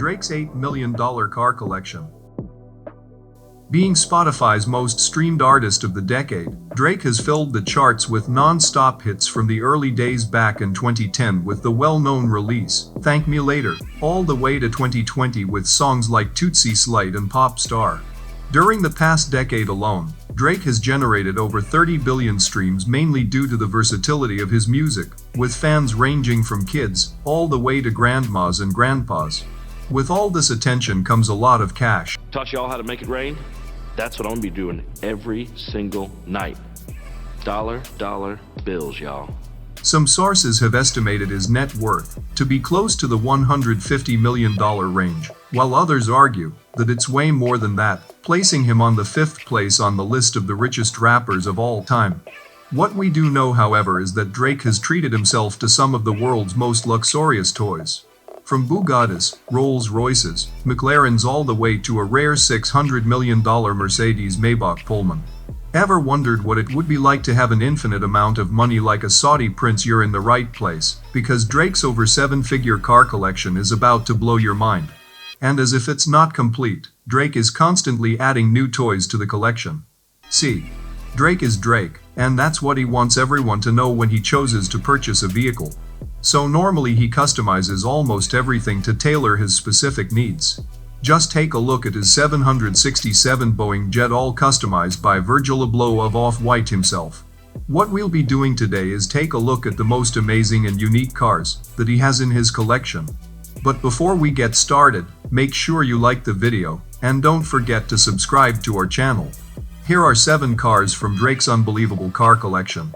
Drake's $8 million car collection. Being Spotify's most streamed artist of the decade, Drake has filled the charts with non-stop hits from the early days back in 2010 with the well-known release, Thank Me Later, all the way to 2020 with songs like Tootsie Slide and Pop Star. During the past decade alone, Drake has generated over 30 billion streams mainly due to the versatility of his music, with fans ranging from kids all the way to grandmas and grandpas. With all this attention comes a lot of cash. Taught y'all how to make it rain? That's what I'm gonna be doing every single night. Dollar bills, y'all. Some sources have estimated his net worth to be close to the $150 million range, while others argue that it's way more than that, placing him on the 5th place on the list of the richest rappers of all time. What we do know, however, is that Drake has treated himself to some of the world's most luxurious toys. From Bugattis, Rolls Royces, McLarens all the way to a rare $600 million Mercedes Maybach Pullman. Ever wondered what it would be like to have an infinite amount of money like a Saudi prince? You're in the right place, because Drake's over 7-figure car collection is about to blow your mind. And as if it's not complete, Drake is constantly adding new toys to the collection. See, Drake is Drake, and that's what he wants everyone to know when he chooses to purchase a vehicle. So normally he customizes almost everything to tailor his specific needs. Just take a look at his 767 Boeing jet, all customized by Virgil Abloh of Off-White himself. What we'll be doing today is take a look at the most amazing and unique cars that he has in his collection. But before we get started, make sure you like the video, and don't forget to subscribe to our channel. Here are 7 cars from Drake's unbelievable car collection.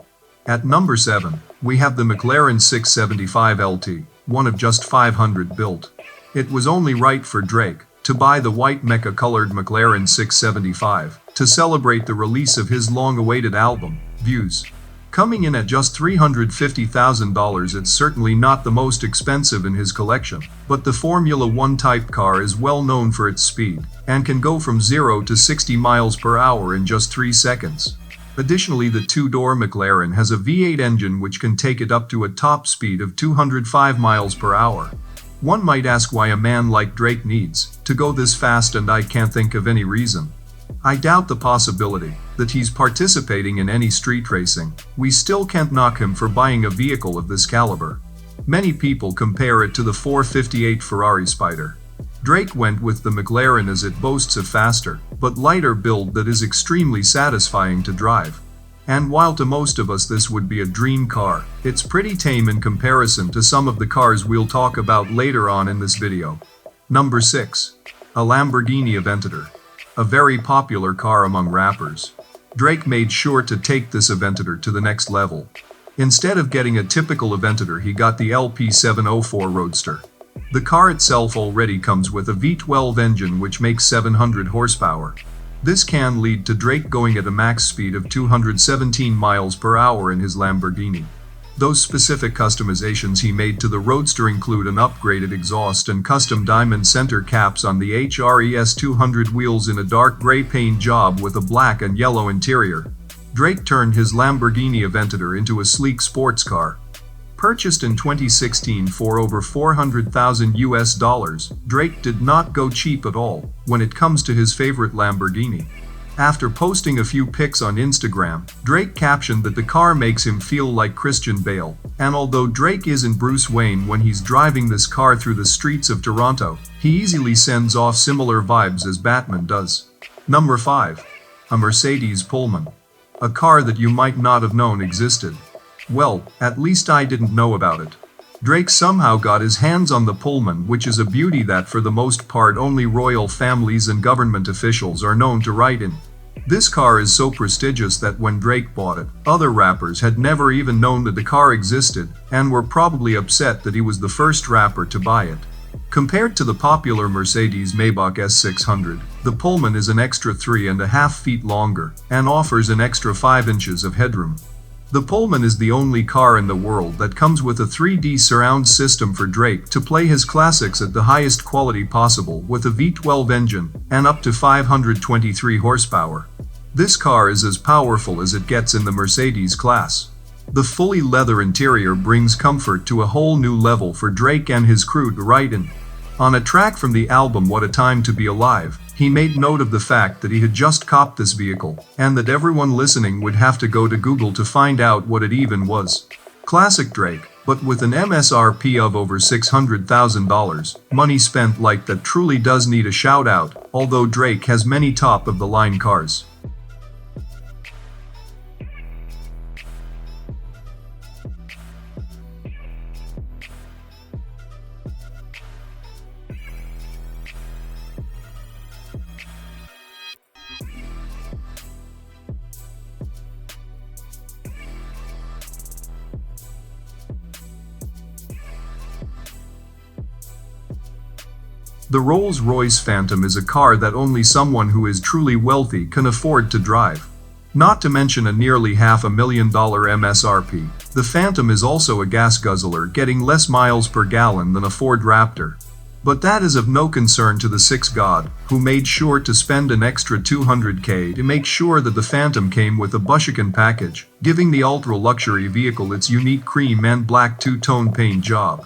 At number 7, we have the McLaren 675 LT, one of just 500 built. It was only right for Drake to buy the white mecha-colored McLaren 675 to celebrate the release of his long-awaited album, Views. Coming in at just $350,000, it's certainly not the most expensive in his collection, but the Formula 1 type car is well known for its speed and can go from 0 to 60 miles per hour in just 3 seconds. Additionally, the 2-door McLaren has a V8 engine which can take it up to a top speed of 205 miles per hour. One might ask why a man like Drake needs to go this fast, and I can't think of any reason. I doubt the possibility that he's participating in any street racing. We still can't knock him for buying a vehicle of this caliber. Many people compare it to the 458 Ferrari Spider. Drake went with the McLaren as it boasts a faster, but lighter build that is extremely satisfying to drive. And while to most of us this would be a dream car, it's pretty tame in comparison to some of the cars we'll talk about later on in this video. Number 6. A Lamborghini Aventador. A very popular car among rappers. Drake made sure to take this Aventador to the next level. Instead of getting a typical Aventador, he got the LP704 Roadster. The car itself already comes with a V12 engine which makes 700 horsepower. This can lead to Drake going at a max speed of 217 miles per hour in his Lamborghini. Those specific customizations he made to the Roadster include an upgraded exhaust and custom diamond center caps on the HRES 200 wheels in a dark gray paint job with a black and yellow interior. Drake turned his Lamborghini Aventador into a sleek sports car. Purchased in 2016 for over $400,000, Drake did not go cheap at all when it comes to his favorite Lamborghini. After posting a few pics on Instagram, Drake captioned that the car makes him feel like Christian Bale, and although Drake isn't Bruce Wayne when he's driving this car through the streets of Toronto, he easily sends off similar vibes as Batman does. Number 5. A Mercedes Pullman. A car that you might not have known existed. Well, at least I didn't know about it. Drake somehow got his hands on the Pullman, which is a beauty that for the most part only royal families and government officials are known to ride in. This car is so prestigious that when Drake bought it, other rappers had never even known that the car existed and were probably upset that he was the first rapper to buy it. Compared to the popular Mercedes Maybach S600, the Pullman is an extra 3.5 feet longer and offers an extra 5 inches of headroom. The Pullman is the only car in the world that comes with a 3D surround system for Drake to play his classics at the highest quality possible with a V12 engine and up to 523 horsepower. This car is as powerful as it gets in the Mercedes class. The fully leather interior brings comfort to a whole new level for Drake and his crew to ride in. On a track from the album What a Time to Be Alive, he made note of the fact that he had just copped this vehicle, and that everyone listening would have to go to Google to find out what it even was. Classic Drake, but with an MSRP of over $600,000, money spent like that truly does need a shout out, although Drake has many top-of-the-line cars. The Rolls-Royce Phantom is a car that only someone who is truly wealthy can afford to drive. Not to mention a nearly $500,000 MSRP, the Phantom is also a gas guzzler, getting less miles per gallon than a Ford Raptor. But that is of no concern to the Six God, who made sure to spend an extra $200K to make sure that the Phantom came with a Bushican package, giving the ultra-luxury vehicle its unique cream and black two-tone paint job.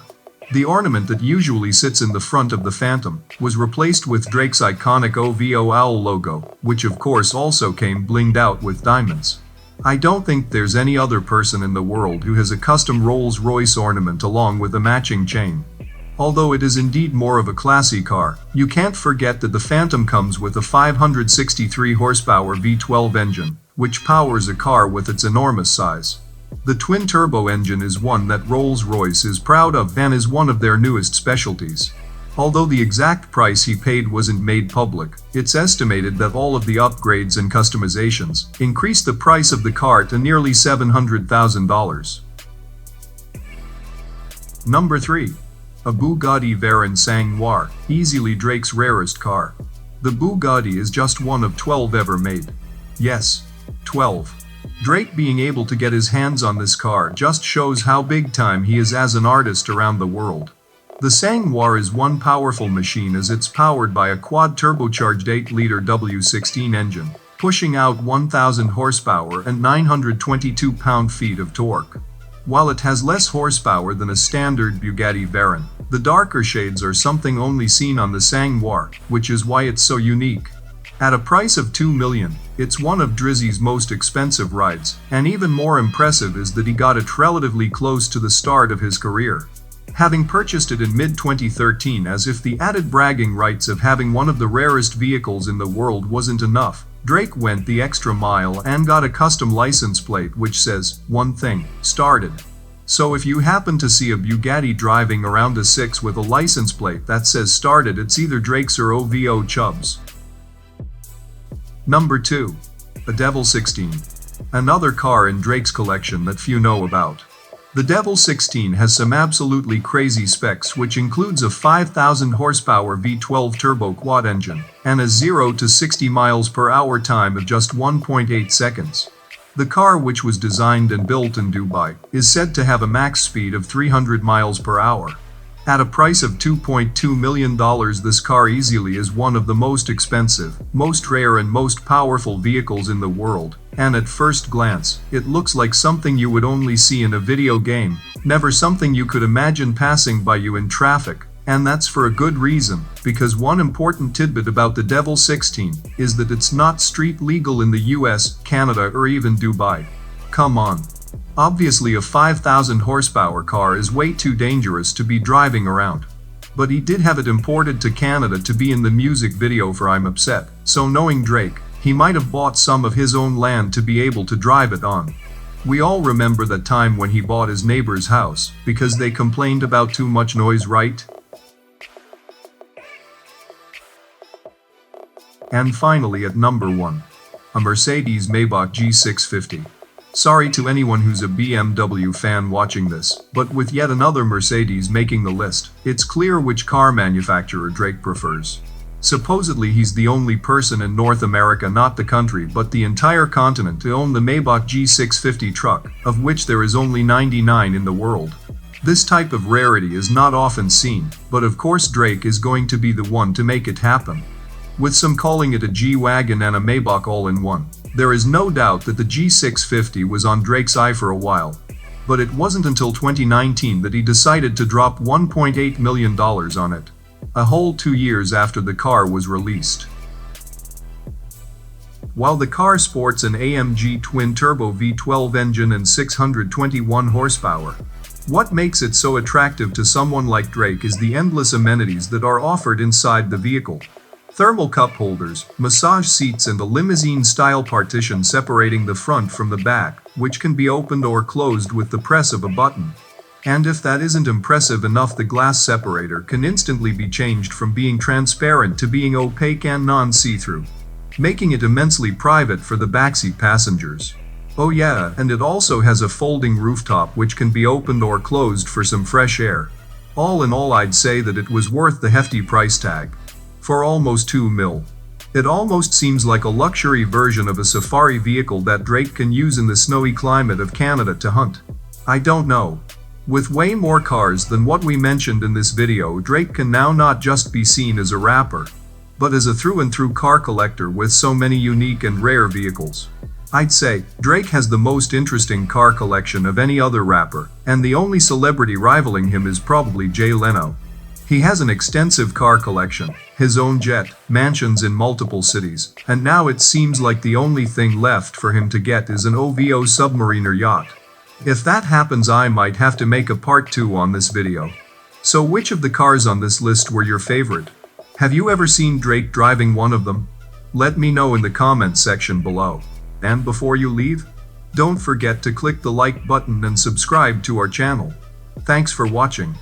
The ornament that usually sits in the front of the Phantom was replaced with Drake's iconic OVO owl logo, which of course also came blinged out with diamonds. I don't think there's any other person in the world who has a custom Rolls-Royce ornament along with a matching chain. Although it is indeed more of a classy car, you can't forget that the Phantom comes with a 563 horsepower V12 engine, which powers a car with its enormous size. The twin-turbo engine is one that Rolls-Royce is proud of and is one of their newest specialties. Although the exact price he paid wasn't made public, it's estimated that all of the upgrades and customizations increased the price of the car to nearly $700,000. Number 3. A Bugatti Veyron Sang Noir, easily Drake's rarest car. The Bugatti is just one of 12 ever made. Yes, 12. Drake being able to get his hands on this car just shows how big time he is as an artist around the world. The Sang Noir is one powerful machine as it's powered by a quad-turbocharged 8-liter W16 engine, pushing out 1,000 horsepower and 922 pound-feet of torque. While it has less horsepower than a standard Bugatti Veyron, the darker shades are something only seen on the Sang Noir, which is why it's so unique. At a price of $2 million, it's one of Drizzy's most expensive rides, and even more impressive is that he got it relatively close to the start of his career. Having purchased it in mid-2013 as if the added bragging rights of having one of the rarest vehicles in the world wasn't enough, Drake went the extra mile and got a custom license plate which says, one thing, started. So if you happen to see a Bugatti driving around a 6 with a license plate that says started, it's either Drake's or OVO Chubbs. Number 2. A Deval 16. Another car in Drake's collection that few know about. The Deval 16 has some absolutely crazy specs, which includes a 5,000 horsepower V12 turbo quad engine and a 0 to 60 miles per hour time of just 1.8 seconds. The car, which was designed and built in Dubai, is said to have a max speed of 300 miles per hour. At a price of $2.2 million, this car easily is one of the most expensive, most rare and most powerful vehicles in the world, and at first glance, it looks like something you would only see in a video game, never something you could imagine passing by you in traffic, and that's for a good reason, because one important tidbit about the Deval 16 is that it's not street legal in the US, Canada or even Dubai. Come on. Obviously a 5,000 horsepower car is way too dangerous to be driving around. But he did have it imported to Canada to be in the music video for I'm Upset, so knowing Drake, he might have bought some of his own land to be able to drive it on. We all remember that time when he bought his neighbor's house, because they complained about too much noise, right? And finally at number 1. A Mercedes-Maybach G650. Sorry to anyone who's a BMW fan watching this, but with yet another Mercedes making the list, it's clear which car manufacturer Drake prefers. Supposedly he's the only person in North America, not the country but the entire continent, to own the Maybach G650 truck, of which there is only 99 in the world. This type of rarity is not often seen, but of course Drake is going to be the one to make it happen. With some calling it a G-Wagon and a Maybach all in one. There is no doubt that the G650 was on Drake's eye for a while. But it wasn't until 2019 that he decided to drop $1.8 million on it. a whole 2 years after the car was released. While the car sports an AMG twin-turbo V12 engine and 621 horsepower, what makes it so attractive to someone like Drake is the endless amenities that are offered inside the vehicle. Thermal cup holders, massage seats and a limousine-style partition separating the front from the back, which can be opened or closed with the press of a button. And if that isn't impressive enough, the glass separator can instantly be changed from being transparent to being opaque and non-see-through, making it immensely private for the backseat passengers. Oh yeah, and it also has a folding rooftop which can be opened or closed for some fresh air. All in all, I'd say that it was worth the hefty price tag. For almost $2 million. It almost seems like a luxury version of a safari vehicle that Drake can use in the snowy climate of Canada to hunt. I don't know. With way more cars than what we mentioned in this video, Drake can now not just be seen as a rapper, but as a through-and-through car collector with so many unique and rare vehicles. I'd say, Drake has the most interesting car collection of any other rapper, and the only celebrity rivaling him is probably Jay Leno. He has an extensive car collection, his own jet, mansions in multiple cities, and now it seems like the only thing left for him to get is an OVO submarine or yacht. If that happens, I might have to make a part 2 on this video. So which of the cars on this list were your favorite? Have you ever seen Drake driving one of them? Let me know in the comments section below. And before you leave, don't forget to click the like button and subscribe to our channel. Thanks for watching.